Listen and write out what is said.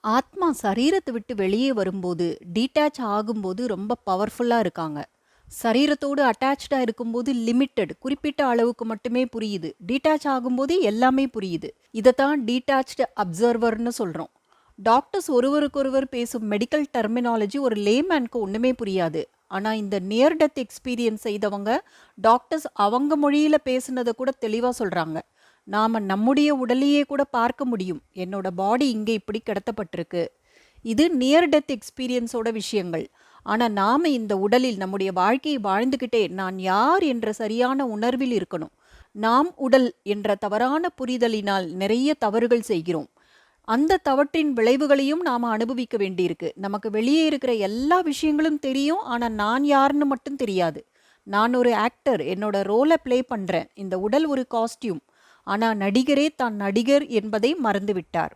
ஆத்மா சரீரத்தை விட்டு வெளியே வரும்போது, டீட்டாச் ஆகும்போது ரொம்ப பவர்ஃபுல்லா இருக்காங்க. சரீரத்தோடு அட்டாச்டா இருக்கும்போது லிமிட்டெட், குறிப்பிட்ட அளவுக்கு மட்டுமே புரியுது. டீட்டாச் ஆகும்போது எல்லாமே புரியுது. இதத்தான் டீட்டாச்டு அப்சர்வர்ன்னு சொல்றோம். டாக்டர்ஸ் ஒருவருக்கொருவர் பேசும் மெடிக்கல் டெர்மினாலஜி ஒரு லேமேனுக்கு ஒண்ணுமே புரியாது. ஆனா இந்த நியர் டெத் எக்ஸ்பீரியன்ஸ் செய்தவங்க, டாக்டர்ஸ் அவங்க மொழியில பேசுனத கூட தெளிவா சொல்றாங்க. நாம நம்முடைய உடலையே கூட பார்க்க முடியும். என்னோட பாடி இங்கே இப்படி கிடத்தப்பட்டிருக்கு. இது நியர் டெத் எக்ஸ்பீரியன்ஸோட விஷயங்கள். ஆனா நாம இந்த உடலில் நம்முடைய வாழ்க்கையை வாழ்ந்துகிட்டே நான் யார் என்ற சரியான உணர்வில் இருக்கணும். நாம் உடல் என்ற தவறான புரிதலினால் நிறைய தவறுகள் செய்கிறோம். அந்த தவற்றின் விளைவுகளையும் நாம அனுபவிக்க வேண்டியிருக்கு. நமக்கு வெளியே இருக்கிற எல்லா விஷயங்களும் தெரியும். ஆனா நான் யாருன்னு மட்டும் தெரியாது. நான் ஒரு ஆக்டர். என்னோட ரோலை ப்ளே பண்றேன். இந்த உடல் ஒரு காஸ்டியூம். ஆனா நடிகரே தான் நடிகர் என்பதை மறந்துவிட்டார்.